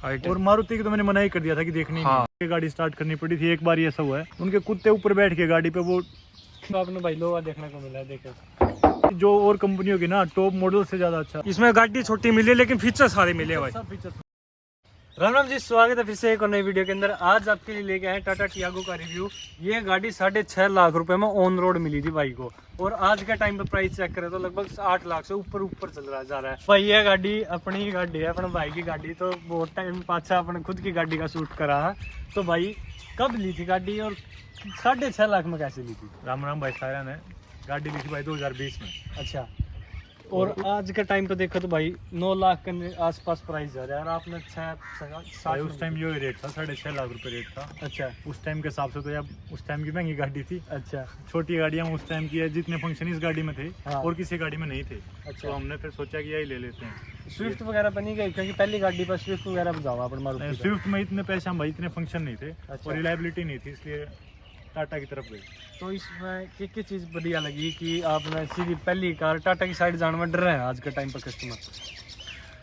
और मारुति की तो मैंने मना ही कर दिया था कि देखनी नहीं, गाड़ी स्टार्ट करनी पड़ी थी। एक बार ऐसा हुआ है, उनके कुत्ते ऊपर बैठ के गाड़ी पे, वो तो आपने भाई लोहा देखने को मिला है, देखो जो और कंपनियों की ना टॉप मॉडल से ज्यादा अच्छा। इसमें गाड़ी छोटी मिली लेकिन फीचर सारे मिले भाई। सब फीचर। राम राम जी, स्वागत है फिर से एक और नई वीडियो के अंदर। आज आपके लिए लेके आए टाटा टियागो का रिव्यू। ये गाड़ी 6.5 लाख रुपए में ऑन रोड मिली थी भाई को, और आज के टाइम पे प्राइस चेक करें तो लगभग 8 लाख से ऊपर चल रहा जा रहा है भाई। ये गाड़ी अपनी ही गाड़ी है, अपने भाई की गाड़ी। तो बहुत टाइम पाछा अपने खुद की गाड़ी का शूट करा है। तो भाई कब ली थी गाड़ी और 6.5 लाख में कैसे ली थी? राम राम भाई, सारा ने गाड़ी ली थी भाई 2020 में। अच्छा, और आज के टाइम पे देखो तो भाई 9 लाख के आसपास प्राइस जा रहा है, और आपने 6.60 उस टाइम ये रेट था, 6.5 लाख रुपए रेट था। अच्छा, उस टाइम के हिसाब से तो यार उस टाइम की महंगी गाड़ी थी। अच्छा, छोटी गाड़ियाँ उस टाइम की है, जितने फंक्शन इस गाड़ी में थे हाँ। और किसी गाड़ी में नहीं थे। अच्छा, तो हमने फिर सोचा कि यही ले लेते हैं। स्विफ्ट वगैरह पर नहीं गई क्योंकि पहली गाड़ी पर स्विफ्ट वगैरह पर जाओ अपन मारुति पे। स्विफ्ट में इतने पैसे हम भाई, इतने फंक्शन नहीं थे अच्छा। और रिलायबिलिटी नहीं थी, इसलिए टाटा की तरफ गई। तो इसमें क्या चीज़ बढ़िया लगी कि आपने सीधी पहली कार टाटा की साइड जाने में डर रहे हैं आज के टाइम पर कस्टमर?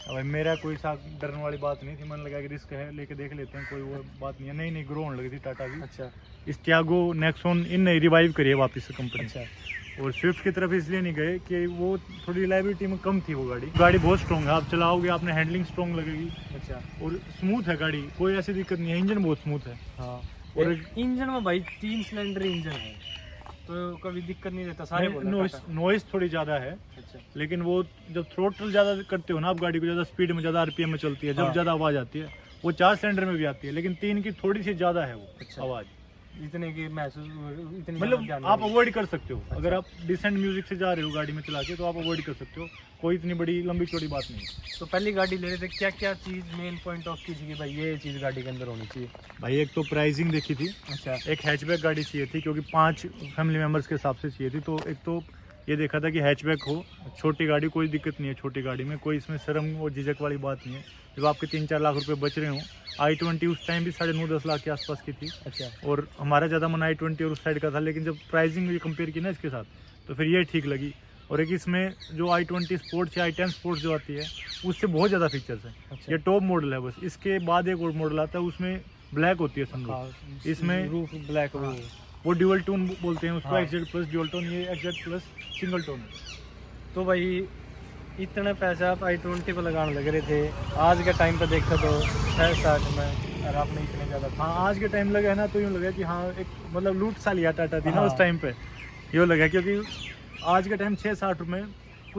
अब मेरा कोई सा डरने वाली बात नहीं थी, मन लगा कि रिस्क है लेके देख लेते हैं, कोई वो बात नहीं है। नई ग्रो होने लगी थी टाटा की। अच्छा, इस टियागो नेक्सॉन इन ने रिवाइव करी है वापस से कंपनी। अच्छा, और स्विफ्ट की तरफ इसलिए नहीं गए कि वो थोड़ी रिलायबिलिटी में कम थी। वो गाड़ी बहुत स्ट्रॉन्ग है, आप चलाओगे आपने हैंडलिंग स्ट्रॉन्ग लगेगी। अच्छा, और स्मूथ है गाड़ी, कोई ऐसी दिक्कत नहीं है। इंजन बहुत स्मूथ है। हाँ। और इंजन में भाई 3 सिलेंडर इंजन है, तो कभी दिक्कत नहीं रहता। सारे नॉइस थोड़ी ज़्यादा है। अच्छा, लेकिन वो जब थ्रोटल ज़्यादा करते हो ना आप गाड़ी को, ज़्यादा स्पीड में, ज़्यादा आरपीएम में चलती है, जब ज़्यादा आवाज़ आती है, वो 4 सिलेंडर में भी आती है, लेकिन 3 की थोड़ी सी ज़्यादा है वो आवाज़। इतने की महसूस, इतनी मतलब आप अवॉइड कर सकते हो। अगर आप डिसेंट म्यूजिक से जा रहे हो गाड़ी में चला के, तो आप अवॉइड कर सकते हो। कोई इतनी बड़ी लंबी चौड़ी बात नहीं है। तो पहली गाड़ी ले रहे थे, क्या क्या चीज़ मेन पॉइंट ऑफ की थी कि भाई ये चीज़ गाड़ी के अंदर होनी चाहिए? भाई एक तो प्राइसिंग देखी थी। अच्छा, एक हैचबैक गाड़ी चाहिए थी, क्योंकि 5 फैमिली मेम्बर्स के हिसाब से चाहिए थी। तो एक तो ये देखा था कि हैचबैक हो, छोटी गाड़ी, कोई दिक्कत नहीं है छोटी गाड़ी में, कोई इसमें शर्म और झिझक वाली बात नहीं है। जब आपके 3-4 लाख रुपए बच रहे हो, i20 उस टाइम भी 9.5-10 लाख के आसपास की थी। अच्छा, और हमारा ज़्यादा मन i20 और उस साइड का था, लेकिन जब प्राइसिंग भी कंपेयर की ना इसके साथ, तो फिर ये ठीक लगी। और एक इसमें जो i20 स्पोर्ट्स या i10 स्पोर्ट्स जो आती है, उससे बहुत ज़्यादा फीचर्स हैं। अच्छा, ये टॉप मॉडल है बस। इसके बाद एक और मॉडल आता है, उसमें ब्लैक होती है सनरूफ। इसमें रूफ ब्लैक, वो ड्यूअल टोन बोलते हैं उसको। हाँ। XZ प्लस ड्यूअल टोन, ये XZ प्लस सिंगल टोन है। तो भाई इतने पैसे आप i20 पे लगाने लग रहे थे, आज के टाइम पे देखा तो 6-60 में, और आपने इतने ज़्यादा। हाँ, आज के टाइम लगा है ना, तो यूँ लगा कि हाँ एक मतलब लूट सा लिया टाटा थी ना हाँ। उस टाइम पे, यूँ लगा। क्योंकि आज के टाइम 6-60 रुपये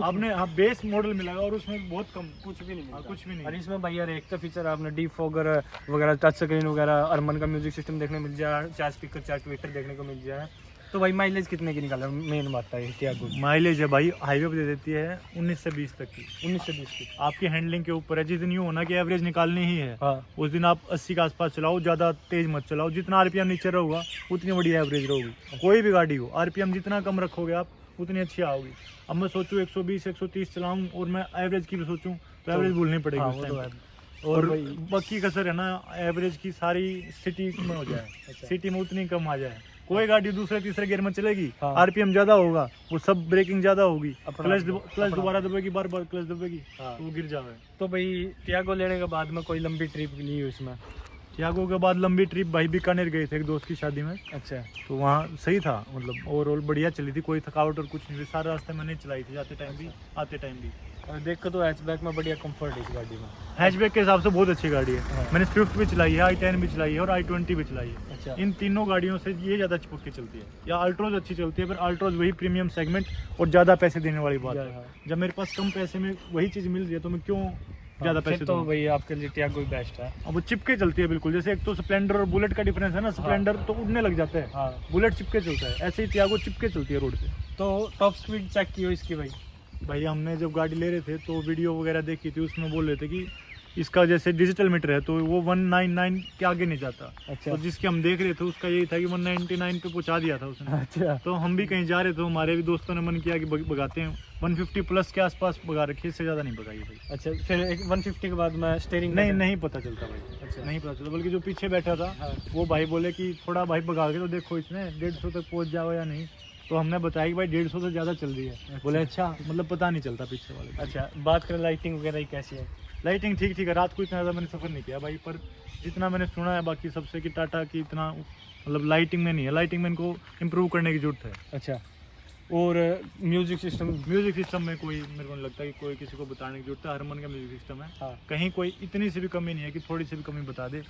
आपने बेस मॉडल मिलेगा, और उसमें बहुत कम, कुछ भी नहीं मिलता। कुछ भी नहीं। और इसमें भैया एक तो फीचर आपने डीफॉगर वगैरह, टच स्क्रीन वगैरह, अर्मन का म्यूजिक सिस्टम देखने मिल जाए, 4 स्पीकर, 4 ट्विटर देखने को मिल जाए। तो भाई माइलेज कितने की निकाला? मेन बात है टियागो। माइलेज है भाई, हाईवे पे दे देती है 19 से 20 तक की। 19 से 20 की। आपकी हैंडलिंग के ऊपर है। जिस दिन यूँ होना कि एवरेज निकालनी ही है, हाँ, उस दिन आप 80 के आसपास चलाओ, ज़्यादा तेज मत चलाओ। जितना आरपीएम नीचे रहेगा उतनी बड़ी एवरेज रहेगी। कोई भी गाड़ी हो, आरपीएम जितना कम रखोगे आप, उतनी अच्छी आओगी। अब मैं सोचूं 120-130 चलाऊं और मैं एवरेज की भी सोचूं, तो एवरेज भूलनी पड़ेगी हाँ, उस वो टाइम तो है। पे। और बाकी कसर है ना एवरेज की, सारी सिटी में हो जाए। अच्छा। सिटी में उतनी कम आ जाए। कोई गाड़ी दूसरे तीसरे गियर में चलेगी, हाँ। आरपीएम ज्यादा होगा, वो सब ब्रेकिंग ज्यादा होगी, अपना- क्लच दोबारा दबेगी, बार बार क्लच दबेगी, हाँ। तो वो गिर जाए। तो भाई टियागो लेने के बाद में कोई लंबी ट्रिप ली उसमें? टियागो के बाद लंबी ट्रिप भाई बीकानेर गए थे एक दोस्त की शादी में। अच्छा, तो वहाँ सही था, मतलब ओवरऑल बढ़िया चली थी, कोई थकावट और कुछ नहीं थी। सारे रास्ते मैंने चलाई थी, जाते टाइम भी आते टाइम भी। और देखो तो हैचबैक में बढ़िया कंफर्ट है इस गाड़ी में। हैचबैक के हिसाब से बहुत अच्छी गाड़ी है। हाँ। मैंने स्विफ्ट भी चलाई है, i10 भी चलाई है और i20 भी चलाई है। अच्छा, इन तीनों गाड़ियों से ये ज़्यादा चिपक के चलती है। या अल्ट्रोज अच्छी चलती है, पर अल्ट्रोज वही प्रीमियम सेगमेंट और ज़्यादा पैसे देने वाली बात है। हाँ। जब मेरे पास कम पैसे में वही चीज़ मिल रही है, तो मैं क्यों ज़्यादा फिर पैसे तो दूँ? भाई आपके लिए टियागो ही बेस्ट है। अब वो चिपके चलती है बिल्कुल। जैसे एक तो स्प्लेंडर और बुलेट का डिफरेंस है ना, स्प्लेंडर तो उड़ने लग जाता है, हाँ, बुलेट चिपके चलता है, ऐसे ही टियागो चिपके चलती है रोड पे। तो टॉप स्पीड चेक की हो इसकी भाई? भाई हमने जब गाड़ी ले रहे थे तो वीडियो वगैरह देखी थी, उसमें बोल रहे थे कि इसका जैसे डिजिटल मीटर है तो वो 199 के आगे नहीं जाता। अच्छा, तो जिसके हम देख रहे थे उसका यही था कि 199 पे पहुंचा दिया था उसने। अच्छा, तो हम भी कहीं जा रहे थे, हमारे भी दोस्तों ने मन किया कि भगाते हैं, 150 प्लस के आसपास भगा रखी, इससे ज़्यादा नहीं भगाई भाई। अच्छा। फिर 150 के बाद मैं स्टीयरिंग नहीं पता चलता भाई। अच्छा, नहीं पता चलता, बल्कि जो पीछे बैठा था हाँ। वो भाई बोले कि थोड़ा भाई भगा के तो देखो इसने 150 तक पहुँच जाओ या नहीं। तो हमने बताया कि भाई 150 से ज़्यादा चल रही है। बोले अच्छा, मतलब पता नहीं चलता पीछे वाले। अच्छा, बात करें लाइटिंग वगैरह की कैसी है? लाइटिंग ठीक ठीक है, रात को इतना ज़्यादा मैंने सफ़र नहीं किया भाई, पर जितना मैंने सुना है बाकी सबसे कि टाटा की इतना मतलब लाइटिंग में नहीं है, लाइटिंग में इनको इम्प्रूव करने की जरूरत है। अच्छा, और म्यूजिक सिस्टम में कोई मेरे को नहीं लगता कि कोई किसी को बताने की जरूरत है, हरमन का म्यूजिक सिस्टम है। हाँ। कहीं कोई इतनी सी भी कमी नहीं है कि थोड़ी सी भी कमी बता दे,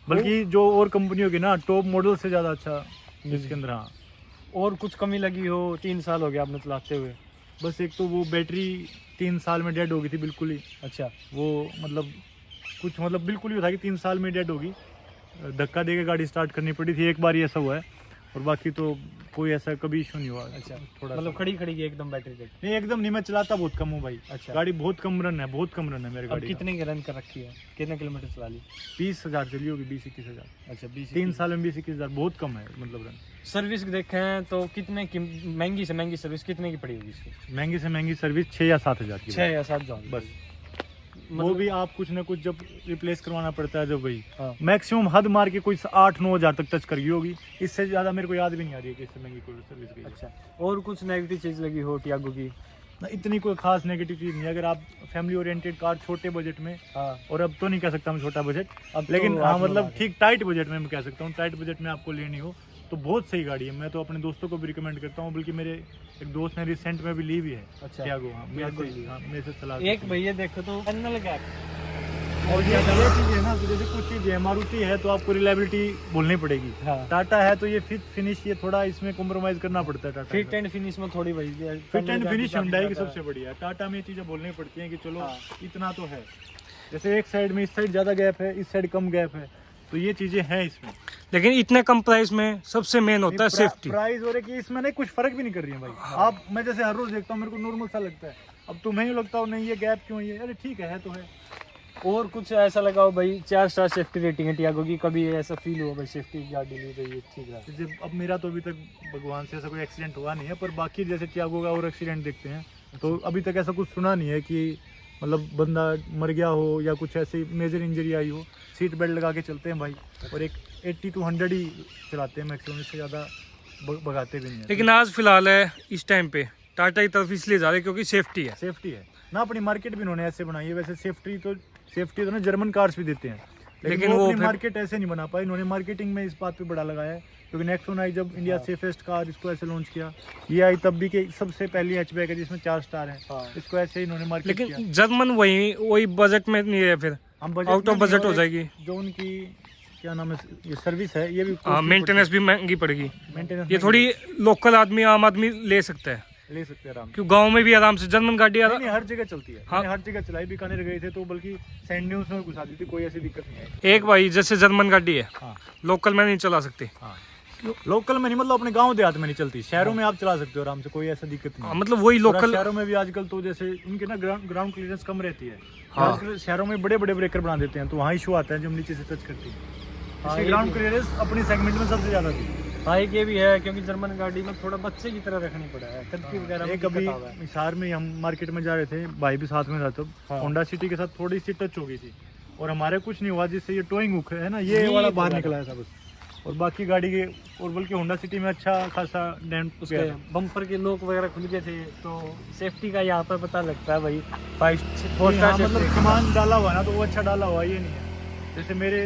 बल्कि जो और कंपनियों की ना टॉप मॉडल से ज़्यादा अच्छा इसके अंदर। हाँ, और कुछ कमी लगी हो? 3 साल हो गया आपने चलाते हुए। बस एक तो वो बैटरी 3 साल में डेड हो गई थी बिल्कुल ही। अच्छा, वो मतलब कुछ मतलब बिल्कुल ही था कि 3 साल में डेड होगी, धक्का दे के गाड़ी स्टार्ट करनी पड़ी थी, एक बार ही ऐसा हुआ है, और बाकी तो कोई ऐसा कभी इशू नहीं हुआ। अच्छा, थोड़ा मतलब खड़ी की एकदम बैटरी डेड? नहीं, एकदम नहीं, मैं चलाता बहुत कम हूँ भाई। अच्छा, गाड़ी बहुत कम रन है, बहुत कम रन है मेरी अब गाड़ी। कितने की रन कर रखी है? कितने किलोमीटर चला ली? 20,000 चली होगी, 20-21 हज़ार। अच्छा, 20 3 साल में 20-21 हज़ार बहुत कम है मतलब रन। सर्विस देखें तो कितने की महंगी से महंगी सर्विस कितने की पड़ी होगी इसकी? महंगी से महंगी सर्विस 6 या 7 हज़ार की। 6 या 7 हज़ार बस। वो भी आप कुछ ना कुछ जब रिप्लेस करवाना पड़ता है, जब वही हाँ। मैक्सिमम हद मार के कोई 8-9 हज़ार तक टच कर गई होगी, इससे ज़्यादा मेरे को याद भी नहीं आ रही है कि इससे महंगी कोई सर्विस गई। अच्छा, और कुछ नेगेटिव चीज़ लगी हो टियागो की? ना, इतनी कोई खास नेगेटिव चीज़ नहीं है। अगर आप फैमिली ओरिएंटेड कार छोटे बजट में, हाँ, और अब तो नहीं कह सकता मैं छोटा बजट, अब लेकिन तो हाँ 8-9 मतलब लाख है। ठीक टाइट बजट में मैं कह सकता हूँ, टाइट बजट में आपको लेनी हो तो बहुत सही गाड़ी है। मैं तो अपने दोस्तों को भी रिकमेंड करता हूँ, बल्कि मेरे एक दोस्त ने रिसेंट में भी ली भी है। अच्छा, टियागो। हाँ, टियागो ली है। मेरे से सलाह एक भैया देखो तो पैनल गैप, और ये चीज़ है ना, तो जैसे कुछ चीज़ है, मारुति है तो आपको रिलायबिलिटी बोलनी पड़ेगी। हाँ, टाटा है तो ये फिट फिनिश, ये थोड़ा इसमें कॉम्प्रोमाइज करना पड़ता है। टाटा फिट एंड फिनिश में थोड़ी वही है। फिट एंड फिनिश हुंडई की सबसे बढ़िया है। टाटा में ये चीज़ें बोलनी पड़ती हैं कि चलो हाँ। इतना तो है, जैसे एक साइड में इस साइड ज़्यादा गैप है, इस साइड कम गैप है, तो ये चीज़ें हैं इसमें। लेकिन इतने कम प्राइस में सबसे मेन होता है सेफ्टी। प्राइस और कि इसमें नहीं कुछ फर्क भी नहीं कर रही है भाई। हाँ। आप, मैं जैसे हर रोज देखता हूँ, मेरे को नॉर्मल सा लगता है, अब तुम्हें ही लगता हो नहीं ये गैप क्यों है, अरे ठीक है तो है। और कुछ ऐसा लगा हो भाई 4 स्टार सेफ्टी रेटिंग है टियागो की, कभी ऐसा फील हुआ भाई सेफ्टी गाड़ी ली तो ये ठीक है? जैसे अब मेरा तो अभी तक भगवान से ऐसा कोई एक्सीडेंट हुआ नहीं है, पर बाकी जैसे टियागो का और एक्सीडेंट देखते हैं तो अभी तक ऐसा कुछ सुना नहीं है कि मतलब बंदा मर गया हो या कुछ ऐसी मेजर इंजरी आई हो। सीट बेल्ट लगा के चलते हैं भाई, और एक 80 to 100 ही चलाते हैं मैक्सिमम, इससे ज़्यादा भगाते भी नहीं है। लेकिन आज फिलहाल है इस टाइम पे टाटा की तरफ इसलिए जा रहे क्योंकि सेफ्टी है। सेफ्टी है ना, अपनी मार्केट भी इन्होंने ऐसे बनाई है। वैसे सेफ्टी तो ना जर्मन कार्स भी देते हैं, लेकिन वो अपनी मार्केट ऐसे नहीं बना पाए। इन्होंने मार्केटिंग में इस बात पे बड़ा लगाया है, क्योंकि नेक्सॉन आई जब इंडिया सेफेस्ट कार, इसको ऐसे लॉन्च किया। ये आई तब भी कि सबसे पहली हैचबैक है जिसमें 4 स्टार है। इसको ऐसे ही इन्होंने मार्केट किया। लेकिन जर्मन वही बजट में नहीं है, फिर आउट ऑफ बजट हो जाएगी। जो उनकी क्या नाम है, ये सर्विस है, ये भी मेंटेनेंस भी महंगी पड़ेगी। मेंटेनेंस ये थोड़ी लोकल आदमी, आम आदमी ले सकता है, ले सकते हैं आराम से। क्योंकि गांव में भी आराम से जर्मन गाड़ी नहीं, हर जगह चलती है। हाँ। मैंने हर जगह चलाई, बीकानेर गए थे तो बल्कि सैंड ड्यून्स में घुसा दी थी, कोई ऐसी दिक्कत नहीं है। एक भाई जैसे जर्मन गाड़ी है, हाँ, लोकल में नहीं चला सकते। हाँ, लोकल में नहीं, मतलब अपने गांव देहात में नहीं चलती, शहरों में आप चला सकते हो आराम से, कोई ऐसा दिक्कत नहीं है। मतलब वही लोकल शहरों में भी आजकल तो जैसे उनके ना ग्राउंड क्लियरेंस कम रहती है। हाँ। आजकल शहरों में बड़े बड़े ब्रेकर बना देते हैं, तो वहाँ इशू आता है जब नीचे से टच करती है। हाँ, इसकी ग्राउंड क्लियरेंस अपनी सेगमेंट में सबसे ज्यादा थी। हाँ, एक ये भी है क्योंकि जर्मन गाड़ी में थोड़ा बच्चे की तरह रखनी पड़ा है, कदकी वगैरह में एक अभी दिक्कत आ रहा है। हिसार में हम मार्केट में जा रहे थे, भाई भी साथ में था, तब हाँ। होंडा सिटी के साथ थोड़ी सी टच हो गई थी, और हमारे कुछ नहीं हुआ, जिससे ये टोइंग हुक है ना, ये वाला बाहर निकला था बस। और बाकी गाड़ी के, और बल्कि होंडा सिटी में अच्छा खासा डेंट, उसके बम्पर के लॉक वगैरह खुल गए थे, तो सेफ्टी का यहाँ पर पता लगता है भाई। 4 स्टार मतलब सामान डाला हुआ ना तो वो अच्छा डाला हुआ, ये नहीं है। जैसे मेरे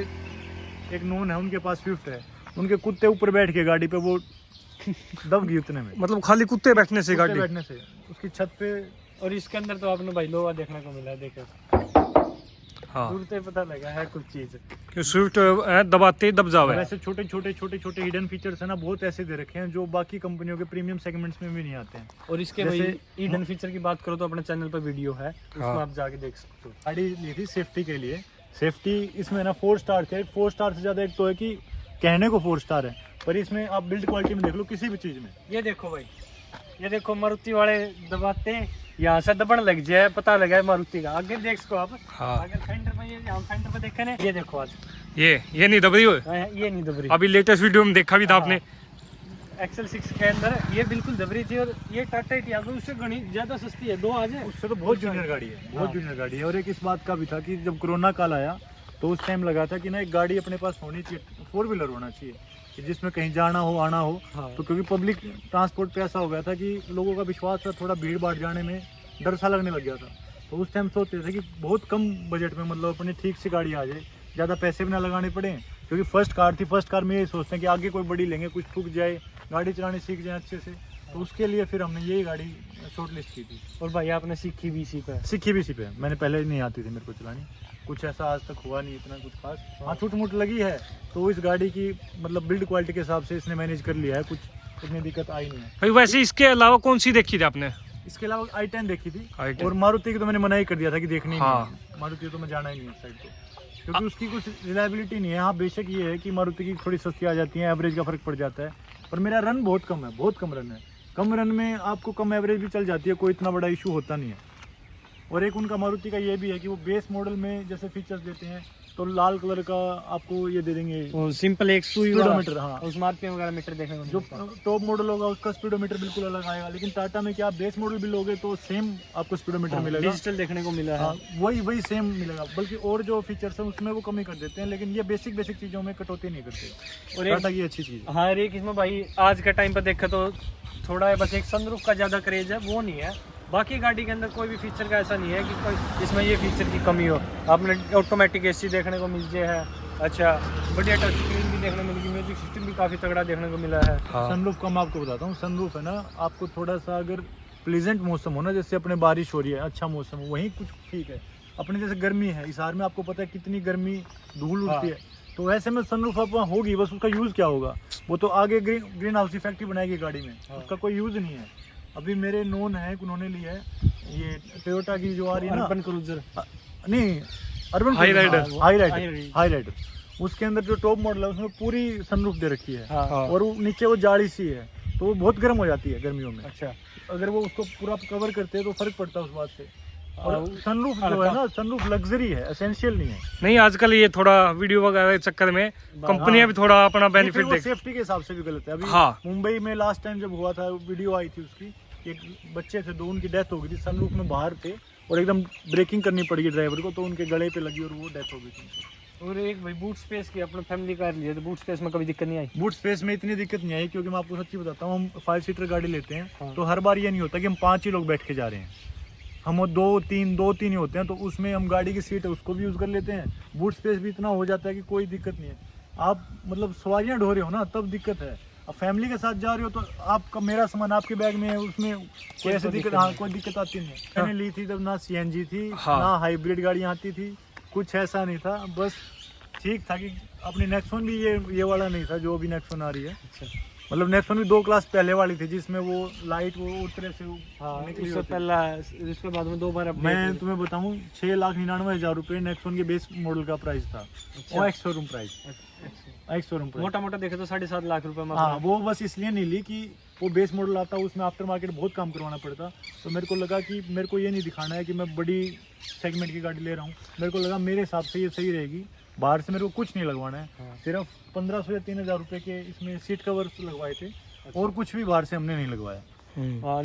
एक नोन है, उनके पास स्विफ्ट है, उनके कुत्ते ऊपर बैठ के गाड़ी पे वो दब गई उतने में, मतलब खाली कुत्ते बैठने से कुत्ते गाड़ी बैठने से उसकी छत पे। और इसके अंदर तो आपने भाई लोहा देखने को मिला है, देखो हाँ, दूर से पता लगा है कुछ चीज कि स्विफ्ट दबाते ही दब जावे। वैसे छोटे छोटे हिडन फीचर्स है ना, बहुत ऐसे दे रखे हैं जो बाकी कंपनियों के प्रीमियम सेगमेंट्स में भी नहीं आते हैं। और इसके जैसे- भाई हिडन फीचर की बात करो तो अपने चैनल पर वीडियो है, उसमें हाँ। आप जाके देख सकते हो। गाड़ी ली थी सेफ्टी के लिए, सेफ्टी इसमें ना 4 स्टार थे। 4 स्टार से ज़्यादा एक तो है कि कहने को 4 स्टार है, पर इसमें आप बिल्ड क्वालिटी में देख लो किसी भी चीज़ में। ये देखो भाई, ये देखो मारुति वाले दबाते हैं, यहाँ से दबन लग जाए पता लगा है मारुति का। आगे देख सको आप, हाँ। अगर फेंडर पे, यहाँ फेंडर पे देखे ना, ये देखो आज ये नहीं दब रही हो। ये नहीं दब रही। अभी लेटेस्ट वीडियो में देखा भी था आपने। एक्सेल 6 के अंदर ये बिल्कुल दब रही थी, और ये टाटा टियागो उससे घनी ज्यादा सस्ती है, 2 आज है उससे तो बहुत जूनियर गाड़ी है, बहुत हाँ। जूनियर गाड़ी है। और एक इस बात का भी था कि जब कोरोना काल आया तो उस टाइम लगा था कि ना एक गाड़ी अपने पास होनी चाहिए, 4 व्हीलर होना चाहिए, कि जिसमें कहीं जाना हो आना हो। हाँ। तो क्योंकि पब्लिक ट्रांसपोर्ट पे ऐसा हो गया था कि लोगों का विश्वास था, थोड़ा भीड़ भाड़ जाने में डर सा लगने लग गया था। तो उस टाइम सोचते थे कि बहुत कम बजट में मतलब अपने ठीक से गाड़ी आ जाए, ज़्यादा पैसे भी ना लगाने पड़े, क्योंकि फर्स्ट कार थी। फर्स्ट कार में यही सोचते हैं कि आगे कोई बड़ी लेंगे, कुछ ठुक जाए, गाड़ी चलानी सीख जाए अच्छे से, तो उसके लिए फिर हमने यही गाड़ी शॉर्ट लिस्ट की थी। और भाई आपने सीखी भी इसी पे? सीखी भी इसी पे, मैंने पहले नहीं आती थी मेरे को चलानी, कुछ ऐसा आज तक हुआ नहीं इतना कुछ खास। हाँ छूट मूट लगी है, तो इस गाड़ी की मतलब बिल्ड क्वालिटी के हिसाब से इसने मैनेज कर लिया है, कुछ इतनी दिक्कत आई नहीं है। भाई वैसे इसके अलावा कौन सी देखी थी आपने? इसके अलावा i10 देखी थी, i10। और मारुति की तो मैंने मना ही कर दिया था कि देखनी ही हाँ। नहीं है। मारुति तो मैं जाना ही नहीं उस साइड को, क्योंकि उसकी कुछ रिलायबिलिटी नहीं है। हाँ बेशक ये है कि मारुति की थोड़ी सस्ती आ जाती है, एवरेज का फर्क पड़ जाता है, पर मेरा रन बहुत कम है, बहुत कम रन है। कम रन में आपको कम एवरेज भी चल जाती है, कोई इतना बड़ा इशू होता नहीं है। और एक उनका मारुति का ये भी है कि वो बेस मॉडल में जैसे फीचर्स देते हैं, तो लाल कलर का आपको ये दे देंगे वो सिंपल एक सुई स्पीडोमीटर। हाँ, उसमें आरपीएम वगैरह मीटर देखने को जो मिलता है। टॉप मॉडल होगा उसका स्पीडोमीटर बिल्कुल अलग आएगा, लेकिन टाटा में क्या आप बेस मॉडल भी लोगे तो सेम आपको स्पीडोमीटर मिलेगा, डिजिटल देखने को मिला है। हाँ, वही सेम मिलेगा, बल्कि और जो फीचर्स हैं उसमें वो कमी कर देते हैं, लेकिन ये बेसिक चीज़ों में कटौती नहीं करते। और टाटा की अच्छी चीज़ है। हाँ एक इसमें भाई आज के टाइम पर देखे तो थोड़ा है, बस एक सनरूफ का ज़्यादा क्रेज है, वो नहीं है। बाकी गाड़ी के अंदर कोई भी फीचर का ऐसा नहीं है कि कोई इसमें ये फीचर की कमी हो। आपने ऑटोमेटिक एसी देखने को मिल जाए है, अच्छा बढ़िया टच स्क्रीन भी देखने को मिलेगी, म्यूजिक सिस्टम भी काफ़ी तगड़ा देखने को मिला है। सनरूफ का मैं आपको बताता हूँ, सनरूफ है ना, आपको थोड़ा सा अगर प्लीजेंट मौसम हो ना, जैसे अपने बारिश हो रही है, अच्छा मौसम हो, वहीं कुछ ठीक है। अपने जैसे गर्मी है, हिसार में आपको पता है कितनी गर्मी धूल उड़ती है, तो ऐसे में सनरूफ आप वहाँ होगी, बस उसका यूज़ क्या होगा, वो तो आगे ग्रीन हाउस इफेक्ट ही बनाएगी गाड़ी में, उसका कोई यूज़ नहीं है। अभी मेरे नोन है, उन्होंने लिया है ये टोयोटा की जो आ रही है ना, अर्बन क्रूजर नहीं urban high rider, high rider, उसके अंदर जो टॉप मॉडल है उसमें पूरी सनरूफ दे रखी है, हाँ। और वो नीचे वो जाली सी है, तो वो बहुत गर्म हो जाती है गर्मियों में। अच्छा अगर वो उसको पूरा कवर करते हैं तो फर्क पड़ता है उस बात से। और सनरूफ जो है ना, सनरूफ लग्जरी है, एसेंशियल नहीं है। नहीं आजकल ये थोड़ा वीडियो वगैरह के चक्कर में कंपनियां भी थोड़ा अपना बेनिफिट देख। सेफ्टी के हिसाब से भी गलत है। अभी हाँ। मुंबई में लास्ट टाइम जब हुआ था, वीडियो आई थी उसकी, एक बच्चे थे दो, उनकी डेथ हो गई थी, सनरूफ में बाहर थे और एकदम ब्रेकिंग करनी पड़ी ड्राइवर को, तो उनके गले पे लगी और वो डेथ हो गई थी। और एक भाई बूट स्पेस की अपने फैमिली कार लिए, तो बूट स्पेस में कभी दिक्कत नहीं आई? बूट स्पेस में इतनी दिक्कत नहीं आई, क्योंकि मैं आपको सच्ची बताता हूँ, हम 5 सीटर गाड़ी लेते हैं, हाँ। तो हर बार ये नहीं होता कि हम 5 ही लोग बैठ के जा रहे हैं, हम दो तीन ही होते हैं, तो उसमें हम गाड़ी की सीट है उसको भी यूज़ कर लेते हैं। बूट स्पेस भी इतना हो जाता है कि कोई दिक्कत नहीं है। आप मतलब सवारियाँ ढो रहे हो ना, तब दिक्कत है। अब फैमिली के साथ जा रहे हो तो आपका मेरा सामान आपके बैग में है, उसमें कोई ऐसी दिक्कत, हाँ कोई दिक्कत आती नहीं है। मैंने ली थी तब ना सीएनजी थी, ना हाइब्रिड गाड़ियाँ आती थी, कुछ ऐसा नहीं था, बस ठीक था कि अपनी नेक्सॉन भी ये वाला नहीं था जो अभी नेक्सॉन आ रही है। मतलब नेक्सॉन भी 2 क्लास पहले वाली थी, जिसमें वो लाइट वो उतरे से निकली उससे पहला, इसके बाद में 2 बार मैं तुम्हें बताऊं 6,99,000 रुपये नेक्सॉन के बेस मॉडल का प्राइस था। वो ex showroom price, ex showroom price मोटा मोटा देखे तो 7.5 लाख रुपए में। हाँ, वो बस इसलिए नहीं ली कि वो बेस मॉडल आता, उसमें आफ्टर मार्केट बहुत काम करवाना पड़ता, तो मेरे को लगा कि मेरे को ये नहीं दिखाना है कि मैं बड़ी सेगमेंट की गाड़ी ले रहा हूँ। मेरे को लगा मेरे हिसाब से ये सही रहेगी, बाहर से मेरे को कुछ नहीं लगवाना है। सिर्फ 1500 या 3000 रुपये के इसमें सीट कवर्स लगवाए थे, और कुछ भी बाहर से हमने नहीं लगवाया।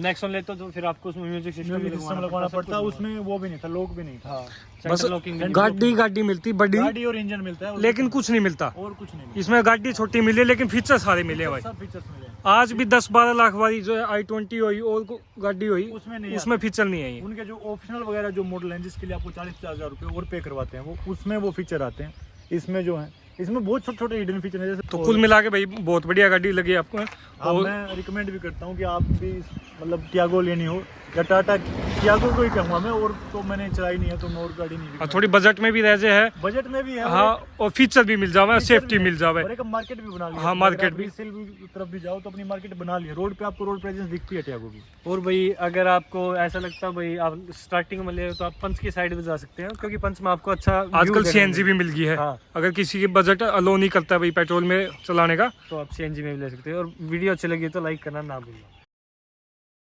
नेक्सॉन लेते तो फिर आपको उसमें म्यूजिक सिस्टम लगवाना पड़ता, उसमें वो भी नहीं था, लॉक भी नहीं था। बस लॉकिंग गाड़ी मिलती बड़ी, गाड़ी और इंजन मिलता है, लेकिन कुछ नहीं मिलता। और कुछ नहीं, इसमें गाड़ी छोटी मिली लेकिन फीचर सारे मिले भाई। सब फीचर्स मिले। आज भी 10-12 लाख वाली जो है i20 हुई और गाड़ी हुई, उसमें नहीं, उसमें फीचर नहीं है। उनके जो ऑप्शनल वगैरह जो मॉडल हैं, जिसके लिए आपको 40-50 हज़ार रुपये और पे करवाते हैं, वो उसमें वो फीचर आते हैं। इसमें जो है, इसमें बहुत छोटे छोटे हिडन फीचर हैं, जैसे तो कुल मिला के भाई बहुत बढ़िया गाड़ी लगी आपको। और मैं रिकमेंड भी करता हूँ कि आप भी मतलब टियागो लेनी हो या टाटा टियागो को ही कहूँगा मैं, और तो मैंने चलाई नहीं है तो मैं और गाड़ी नहीं। थोड़ी बजट में भी रह जाए है, बजट में भी है, हाँ, और फीचर भी मिल जावे, सेफ्टी मिल जावे, और एक मार्केट भी बना लिया। हाँ, मार्केट भी तरफ भी जाओ तो अपनी मार्केट बना लिया, रोड पे आपको रोड प्रेजेंस दिखती है टियागो की। और भाई अगर आपको ऐसा लगता है भाई आप स्टार्टिंग में ले तो आप पंच की साइड पे जा सकते हैं, क्योंकि पंच में आपको अच्छा आजकल सीएनजी भी मिल गई है। हाँ। अगर किसी की बजट अलो नहीं करता भाई पेट्रोल में चलाने का, तो आप सीएनजी में भी ले सकते हैं। और वीडियो अच्छी लगी तो लाइक करना ना भूलना।